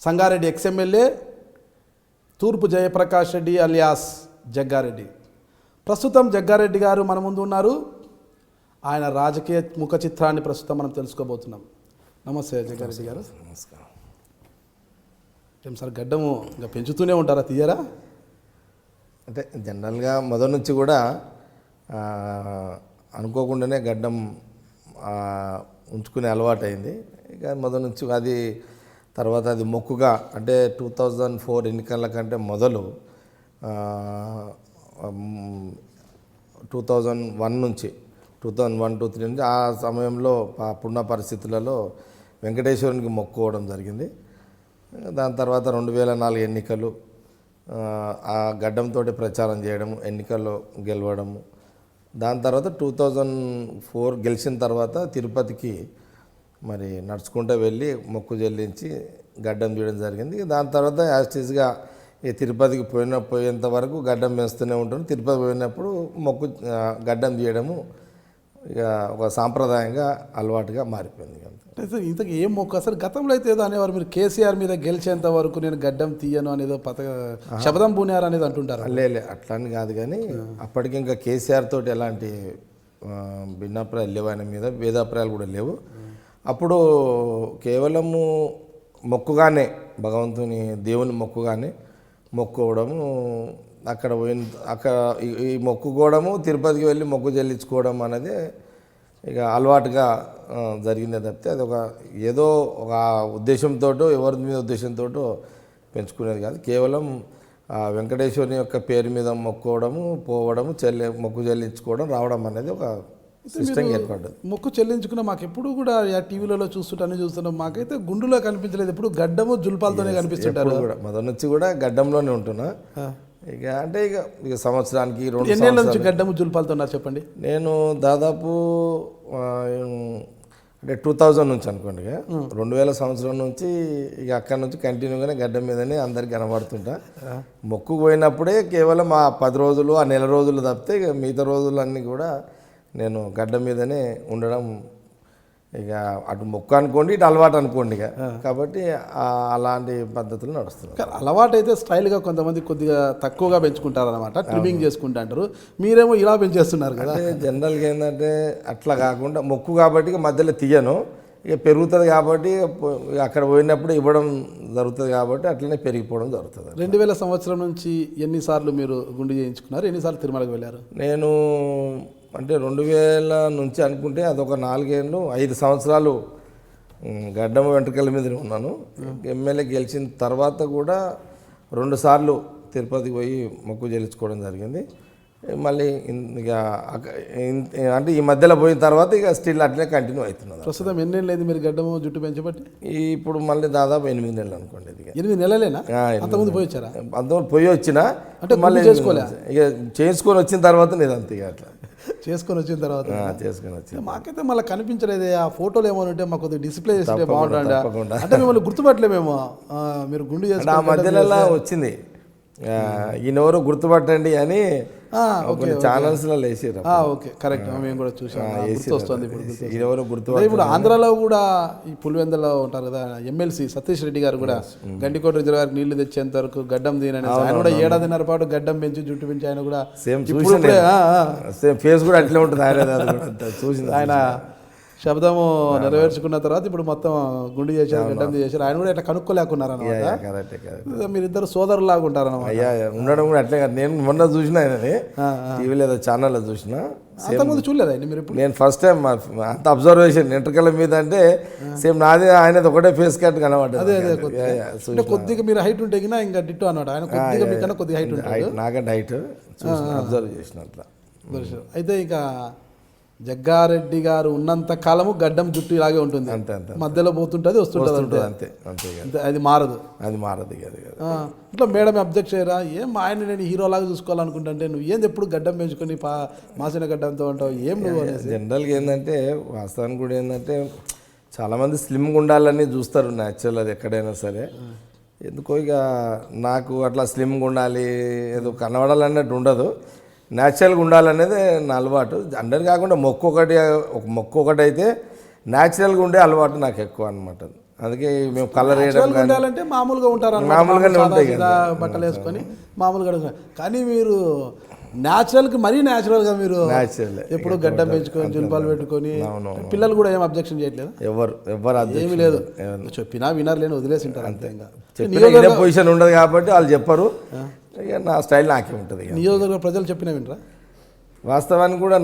Sangareddy ex-MLA తూర్పు Jayaprakash Reddy alias Jaggareddy. ప్రస్తుతం జగ్గారెడ్డి గారు మన ముందు ఉన్నారు. ఆయన రాజకీయ ముఖ చిత్రాన్ని ప్రస్తుతం మనం తెలుసుకోబోతున్నాం. నమస్తే జగ్గారెడ్డి గారు. నమస్కారం. ఏం సార్ గడ్డము ఇంకా పెంచుతూనే ఉంటారా, తీయరా? అంటే జనరల్గా మొదటి నుంచి కూడా అనుకోకుండానే గడ్డం ఉంచుకునే అలవాటు అయింది. ఇక మొదటి నుంచి అది తర్వాత అది మొక్కుగా అంటే 2004 ఎన్నికల కంటే మొదలు 2001 నుంచి 2001-2003 నుంచి ఆ సమయంలో అప్పుడున్న పరిస్థితులలో వెంకటేశ్వరునికి మొక్కుకోవడం జరిగింది. దాని తర్వాత 2004 ఎన్నికలు, ఆ గడ్డంతో ప్రచారం చేయడము, ఎన్నికల్లో గెలవడము. దాని తర్వాత 2004 గెలిచిన తర్వాత తిరుపతికి మరి నడుచుకుంటూ వెళ్ళి మొక్కు చెల్లించి గడ్డం తీయడం జరిగింది. దాని తర్వాత యాస్టీస్గా ఈ తిరుపతికి పోయేంత వరకు గడ్డం పెంచుతూనే ఉంటాను. తిరుపతి పోయినప్పుడు మొక్కు గడ్డం తీయడము ఇక ఒక సాంప్రదాయంగా అలవాటుగా మారిపోయింది. అంటే ఇంతకు ఏం మొక్కు అసలు? గతంలో అయితే ఏదో అనేవారు, మీరు కేసీఆర్ మీద గెలిచేంత వరకు నేను గడ్డం తీయను అనేదో శబదం పూనారు అనేది అంటుంటారు. లే అట్లా అని కాదు, కానీ అప్పటికి ఇంకా కేసీఆర్ తోటి ఎలాంటి భిన్నాభిప్రాయాలు లేవు, ఆయన మీద భేదాభిప్రాయాలు కూడా లేవు. అప్పుడు కేవలము మొక్కుగానే, భగవంతుని దేవుని మొక్కుగానే మొక్కుకోవడము, అక్కడ ఈ మొక్కుకోవడము, తిరుపతికి వెళ్ళి మొక్కు చెల్లించుకోవడం అనేది ఇక అలవాటుగా జరిగిందే తప్పితే అది ఏదో ఒక ఉద్దేశంతో, ఎవరి మీద ఉద్దేశంతో పెంచుకునేది కాదు. కేవలం వెంకటేశ్వరుని యొక్క పేరు మీద మొక్కుకోవడము, పోవడము, మొక్కు చెల్లించుకోవడం, రావడం అనేది ఒక సిస్టమ్ ఏర్పడ్డది. మొక్కు చెల్లించుకున్న మాకు ఎప్పుడు కూడా టీవీలలో చూస్తున్నాం, మాకైతే గుండులో కనిపించలేదు, ఎప్పుడు గడ్డము జుల్పాలతోనే కనిపిస్తుంటారు. కూడా మొదటి నుంచి కూడా గడ్డంలోనే ఉంటున్నా. ఇక అంటే ఇక సంవత్సరానికి 2 ఎన్నేళ్ళ నుంచి గడ్డము జుల్పాలతో ఉన్నారు చెప్పండి? నేను దాదాపు అంటే 2000 నుంచి అనుకోండి, 2000 సంవత్సరం నుంచి ఇక అక్కడి నుంచి కంటిన్యూగానే గడ్డం మీదనే అందరికి కనబడుతుంటా. మొక్కు పోయినప్పుడే కేవలం ఆ 10 రోజులు, ఆ నెల రోజులు తప్పితే ఇక మిగతా రోజులన్నీ కూడా నేను గడ్డం మీదనే ఉండడం. ఇక అటు మొక్కు అనుకోండి, ఇటు అలవాటు అనుకోండి. ఇక కాబట్టి అలాంటి పద్ధతులు నడుస్తున్నాయి. అలవాటు అయితే స్టైల్గా కొంతమంది కొద్దిగా తక్కువగా పెంచుకుంటారు అనమాట, ట్రిమ్మింగ్ చేసుకుంటా అంటారు. మీరేమో ఇలా పెంచేస్తున్నారు కదా. జనరల్గా ఏంటంటే అట్లా కాకుండా మొక్కు కాబట్టి ఇక మధ్యలో తీయను, ఇక పెరుగుతుంది కాబట్టి అక్కడ పోయినప్పుడు ఇవ్వడం జరుగుతుంది కాబట్టి అట్లనే పెరిగిపోవడం జరుగుతుంది. 2000 సంవత్సరం నుంచి ఎన్నిసార్లు మీరు గుండు చేయించుకున్నారు? ఎన్నిసార్లు తిరుమలకు వెళ్ళారు? నేను అంటే 2000 నుంచి అనుకుంటే అదొక 5 సంవత్సరాలు గడ్డం వెంట్రుకల మీద ఉన్నాను. ఎమ్మెల్యే గెలిచిన తర్వాత కూడా 2 సార్లు తిరుపతికి పోయి మొక్కు చెల్లించుకోవడం జరిగింది. మళ్ళీ ఇక అంటే ఈ మధ్యలో పోయిన తర్వాత ఇక స్టిల్ అట్లే కంటిన్యూ అవుతున్నది. ప్రస్తుతం ఎన్నేళ్ళు లేదు మీరు గడ్డము జుట్టు పెంచబట్టి? ఇప్పుడు మళ్ళీ దాదాపు 8 నెలలు అనుకోండి. 8 నెలలేనా? అంతకుముందు పోయి వచ్చారా? అంతకుముందు పోయి వచ్చినా అంటే మళ్ళీ చేసుకోలే, ఇక చేసుకొని వచ్చిన తర్వాత నేను అంతే ఇక అట్లా చేసుకొని వచ్చిన తర్వాత చేసుకొని వచ్చి మాకైతే మళ్ళీ కనిపించలేదు. ఆ ఫోటోలు ఏమో ఉంటే మాకు కొద్దిగా డిస్ప్లే చేస్తే బాగుంటుండే. అంటే మిమ్మల్ని గుర్తుపట్టలేమేమో, మీరు గుండు చేసి ఆ మధ్యలో వచ్చింది ఈయనెవరు గుర్తుపట్టండి అని ఛానల్స్లో వేసారు. ఓకే, కరెక్ట్, మేము కూడా చూసాం. గుర్తుపట్టి ఇప్పుడు ఆంధ్రాలో కూడా ఈ పులివెందులో ఉంటారు కదా ఎమ్మెల్సీ సతీష్ రెడ్డి గారు కూడా గండికోట రిజర్వాయర్కి నీళ్లు తెచ్చేంత వరకు గడ్డం తీయనని, ఆయన కూడా 7.5 పాటు గడ్డం పెంచి జుట్టు పెంచి ఆయన కూడా సేమ్ ఫేస్ కూడా అట్లే ఉంటుంది. ఆయన శబ్దము నెరవేర్చుకున్న తర్వాత ఇప్పుడు మొత్తం గుండు చేశారు, గడ్డం చేశారు. ఆయన కూడా ఇట్లా కనుక్కోలేకున్నారు అనమాట. మీరిద్దరు సోదరులాగా ఉంటారు అనమాట. ఉండడం కూడా అట్లే. నేను మొన్న చూసిన ఆయనని టీవీలో ఏదో ఛానల్లో చూసిన. అంతకుముందు చూడలేదా మీరు? నేను ఫస్ట్ టైం అంత అబ్జర్వేషన్ వెంట్రుకల మీద అంటే సేమ్ నాది ఆయనది ఒకటే ఫేస్ కట్ కనబడ్డది. అదే కొద్దిగా మీరు హైట్ ఉంటే ఇంకా డిట్టో అన్నమాట. ఆయన కొద్దిగా మీకన్నా కొద్దిగా హైట్ ఉంటుంది, నాకంటే హైట్ అబ్జర్వ్ చేసిన అట్లా. అయితే ఇక జగ్గారెడ్డి గారు ఉన్నంత కాలము గడ్డం జుట్టు ఇలాగే ఉంటుంది, అంతే మధ్యలో పోతుంటుంది వస్తుంటుంది అంతే. అది మారదు. ఇట్లా మేడం అబ్జెక్ట్ చేయరా? ఏం ఆయన నేను హీరోలాగా చూసుకోవాలనుకుంటుంటే నువ్వు ఏంది ఎప్పుడు గడ్డం పెంచుకొని మాసిన గడ్డంతో ఉంటావు ఏం నువ్వు? జనరల్గా ఏంటంటే వాస్తవానికి కూడా ఏంటంటే చాలామంది స్లిమ్గా ఉండాలని చూస్తారు న్యాచురల్, అది ఎక్కడైనా సరే. ఎందుకో ఇక నాకు అట్లా స్లిమ్గా ఉండాలి, ఏదో కనబడాలన్నట్టు ఉండదు, న్యాచురల్గా ఉండాలనేది నా అలవాటు. అందరు కాకుండా మొక్కు ఒకటి అయితే న్యాచురల్గా ఉండే అలవాటు నాకు ఎక్కువ అనమాట. అందుకే మేము కలర్ వేయడం Natural గా ఉండాలంటే మామూలుగా ఉంటారు అన్నమాట. మామూలుగానే సాదా ఉంటాయి సీదా బట్టలు వేసుకొని మామూలుగా ఉంటారు. కానీ మీరు న్యాచురల్కి మరీ న్యాచురల్గా మీరు Natural. ఎప్పుడు గడ్డం పెంచుకొని జుల్పాలు పెట్టుకొని పిల్లలు కూడా ఏం అబ్జెక్షన్ చేయట్లేదు, ఎవరు అది ఏమీ లేదు, చెప్పినా వినర్లేని వదిలేసి ఉంటారు అంతే. ఇంకా చెప్పిన పొజిషన్ ఉండదు కాబట్టి వాళ్ళు చెప్పరు, ఇక నా స్టైల్ నాకే ఉంటుంది. నియోజకవర్గ ప్రజలు చెప్పినా వినరా? వాస్తవానికి కూడా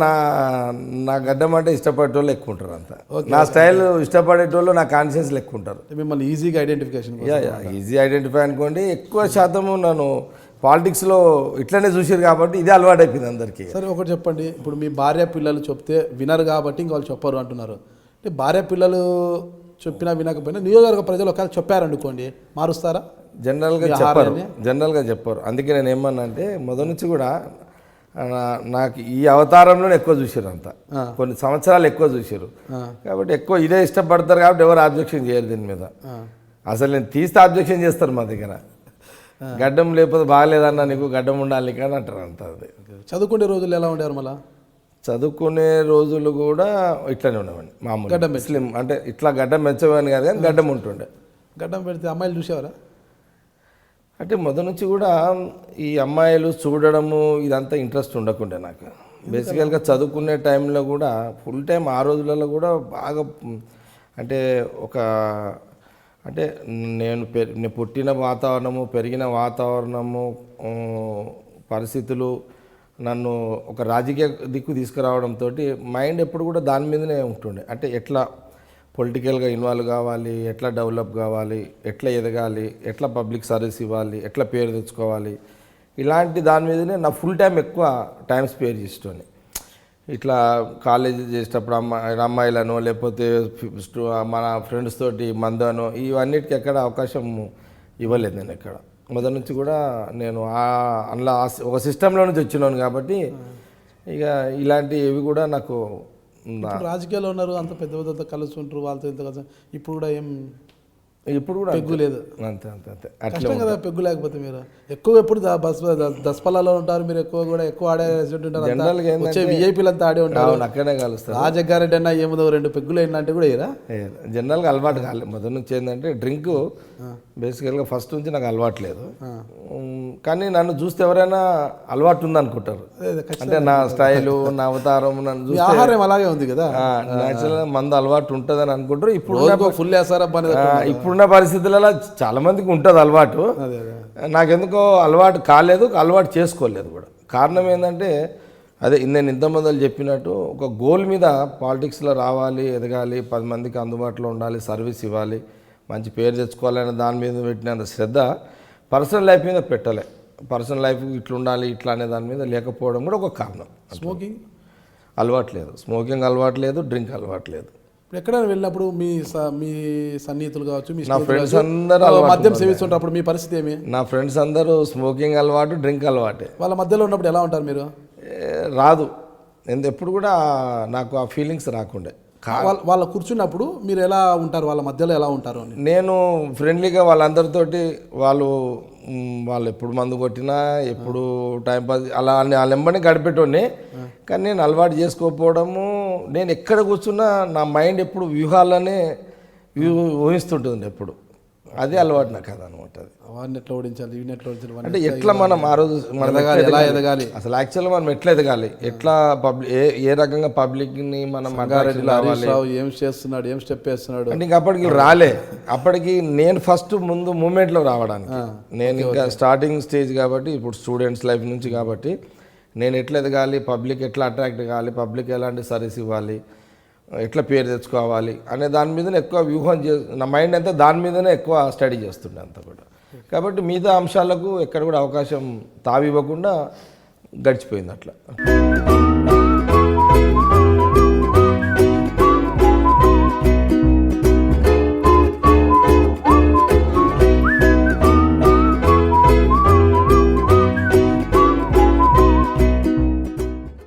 నా గడ్డం అంటే ఇష్టపడేటోళ్ళు ఎక్కువ ఉంటారు అంతా. నా స్టైల్ ఇష్టపడేటోళ్ళు నా కాన్షియన్స్ ఎక్కువ ఉంటారు. మిమ్మల్ని ఈజీగా ఐడెంటిఫికేషన్. ఈజీ ఐడెంటిఫై అనుకోండి. ఎక్కువ శాతము నన్ను పాలిటిక్స్లో ఇట్లనే చూసారు కాబట్టి ఇది అలవాటు అయిపోయింది అందరికీ. సరే ఒకటి చెప్పండి, ఇప్పుడు మీ భార్య పిల్లలు చెప్తే వినరు కాబట్టి ఇంక వాళ్ళు చెప్పరు అంటున్నారు. అంటే భార్య పిల్లలు చెప్పినా వినకపోయినా నియోజకవర్గ ప్రజలు ఒకవేళ చెప్పారనుకోండి మారుస్తారా? జనరల్గా చెప్పరు. అందుకే నేను ఏమన్నా అంటే మొదటి నుంచి కూడా నాకు ఈ అవతారంలోనే ఎక్కువ చూసారు అంతా, కొన్ని సంవత్సరాలు ఎక్కువ చూసారు కాబట్టి ఎక్కువ ఇదే ఇష్టపడతారు కాబట్టి ఎవరు ఆబ్జెక్షన్ చేయరు దీని మీద. అసలు నేను తీస్తే ఆబ్జెక్షన్ చేస్తారు మా దగ్గర. గడ్డం లేకపోతే బాగాలేదన్నా, నీకు గడ్డం ఉండాలి కానీ అంటారు అంత. అది చదువుకునే రోజులు ఎలా ఉండేవారు? మళ్ళీ చదువుకునే రోజులు కూడా ఇట్లానే ఉండేవాడిని మామూలు గడ్డం స్లిమ్, అంటే ఇట్లా గడ్డం పెంచేవాడిని కాదు కానీ గడ్డం ఉంటుండే. గడ్డం పెడితే అమ్మాయిలు చూసేవారా? అంటే మొదటి నుంచి కూడా ఈ అమ్మాయిలు చూడడము ఇదంతా ఇంట్రెస్ట్ ఉండకుండే నాకు. బేసికల్గా చదువుకునే టైంలో కూడా ఫుల్ టైం ఆ రోజులలో కూడా బాగా అంటే నేను పుట్టిన వాతావరణము, పెరిగిన వాతావరణము, పరిస్థితులు నన్ను ఒక రాజకీయ దిక్కు తీసుకురావడంతో మైండ్ ఎప్పుడు కూడా దాని మీదనే ఉంటుండే. అంటే ఎట్లా పొలిటికల్గా ఇన్వాల్వ్ కావాలి, ఎట్లా డెవలప్ కావాలి, ఎట్లా ఎదగాలి, ఎట్లా పబ్లిక్ సర్వీస్ ఇవ్వాలి, ఎట్లా పేరు తెచ్చుకోవాలి, ఇలాంటి దాని మీదనే నా ఫుల్ టైం ఎక్కువ టైం స్పేర్ చేస్తుంది. ఇట్లా కాలేజీ చేసేటప్పుడు అమ్మాయిలను లేకపోతే మన ఫ్రెండ్స్ తోటి మందనో ఇవన్నిటికీ ఎక్కడ అవకాశం ఇవ్వలేదు నేను ఎక్కడ. మొదటి నుంచి కూడా నేను అందులో ఒక సిస్టంలో నుంచి వచ్చినాను కాబట్టి ఇక ఇలాంటివి కూడా నాకు. రాజకీయాల్లో ఉన్నారు, అంత పెద్ద పెద్ద కలుస్తుంటారు వాళ్ళతో ఇంత కలిసి, ఇప్పుడు కూడా ఇప్పుడు కూడా పెగ్గు లేదు. అంతే అంతే అంతే కష్టం కదా పెగ్గు లేకపోతే. మీరు ఎక్కువ ఎప్పుడు దసపల్లాలో ఉంటారు, మీరు ఎక్కువ ఆడే ఉంటారు, విఐపీలు అంతా ఆడే ఉంటారు, అక్కడే కలుస్తారు. ఆ జగ్గారెడ్డి అన్న ఏముందో 2 పెగ్గులు ఏంటంటే కూడా ఏరా జనరల్గా అలవాటు కాలేదు. మొదటి నుంచి ఏంటంటే డ్రింక్ బేసికల్గా ఫస్ట్ నుంచి నాకు అలవాటు లేదు, కానీ నన్ను చూస్తే ఎవరైనా అలవాటు ఉందనుకుంటారు. అంటే నా స్టైలు, నా అవతారం, నన్ను చూస్తే ఆహారం అలాగే ఉంది కదా, న్యాచురల్గా మందు అలవాటు ఉంటుందని అనుకుంటారు. ఇప్పుడు ఫుల్ వేస్తారా? ఇప్పుడున్న పరిస్థితులలో చాలా మందికి ఉంటుంది అలవాటు, నాకెందుకో అలవాటు కాలేదు, అలవాటు చేసుకోలేదు కూడా. కారణం ఏంటంటే అదే నేను ఇంతమంది చెప్పినట్టు ఒక గోల్ మీద పాలిటిక్స్లో రావాలి, ఎదగాలి, 10 మందికి అందుబాటులో ఉండాలి, సర్వీస్ ఇవ్వాలి, మంచి పేరు తెచ్చుకోవాలనే దాని మీద పెట్టినంత శ్రద్ధ పర్సనల్ లైఫ్ మీద పెట్టలే. పర్సనల్ లైఫ్ ఇట్లా ఉండాలి ఇట్లా అనే దాని మీద లేకపోవడం కూడా ఒక కారణం. స్మోకింగ్ అలవాట్లేదు, స్మోకింగ్ అలవాట్లేదు, డ్రింక్ అలవాట్లేదు. ఇప్పుడు ఎక్కడైనా వెళ్ళినప్పుడు మీ సన్నిహితులు కావచ్చు, మీ నా ఫ్రెండ్స్ అందరూ మద్యం సేవిస్తుంటారు, మీ పరిస్థితి ఏమి? నా ఫ్రెండ్స్ అందరూ స్మోకింగ్ అలవాటు, డ్రింక్ అలవాటే. వాళ్ళ మధ్యలో ఉన్నప్పుడు ఎలా ఉంటారు మీరు? రాదు, ఎప్పుడు కూడా నాకు ఆ ఫీలింగ్స్ రాకుండే. వాళ్ళ కూర్చున్నప్పుడు మీరు ఎలా ఉంటారు, వాళ్ళ మధ్యలో ఎలా ఉంటారు అని? నేను ఫ్రెండ్లీగా వాళ్ళందరితోటి వాళ్ళు ఎప్పుడు మందు కొట్టినా, ఎప్పుడు టైంపాస్ అలా వాళ్ళ వెంబడి గడిపేటోడిని. కానీ నేను అలవాటు చేసుకోకపోవడము, నేను ఎక్కడ కూర్చున్నా నా మైండ్ ఎప్పుడు వ్యూహాలనే ఊహిస్తుంటుంది ఎప్పుడు. అదే అలవాటు నాకు అది అనమాట. అది వాడిని ఎట్లా ఓడించాలి, వీడిని ఎట్లా ఓడించాలి, అంటే ఎట్లా మనం ఆ రోజు ఎలా ఎదగాలి, అసలు యాక్చువల్గా మనం ఎట్లా ఎదగాలి, ఎట్లా ఏ రకంగా పబ్లిక్ని మనం ఏం చేస్తున్నాడు, ఏం స్టెప్ వేస్తున్నాడు అంటే ఇంకా అప్పటికి రాలే. అప్పటికి నేను ఫస్ట్ ముందు మూమెంట్లో రావడానికి, నేను ఇంకా స్టార్టింగ్ స్టేజ్ కాబట్టి, ఇప్పుడు స్టూడెంట్స్ లైఫ్ నుంచి కాబట్టి నేను ఎట్లా ఎదగాలి, పబ్లిక్ ఎట్లా అట్రాక్ట్ కావాలి, పబ్లిక్ ఎలాంటి సర్వీస్ ఇవ్వాలి, ఎట్లా పేరు తెచ్చుకోవాలి అనే దాని మీదనే ఎక్కువ వ్యూహం నా మైండ్ అంతా దాని మీదనే ఎక్కువ స్టడీ చేస్తుండే అంతా కూడా. కాబట్టి మిగతా అంశాలకు ఎక్కడ కూడా అవకాశం తావివ్వకుండా గడిచిపోయింది అట్లా.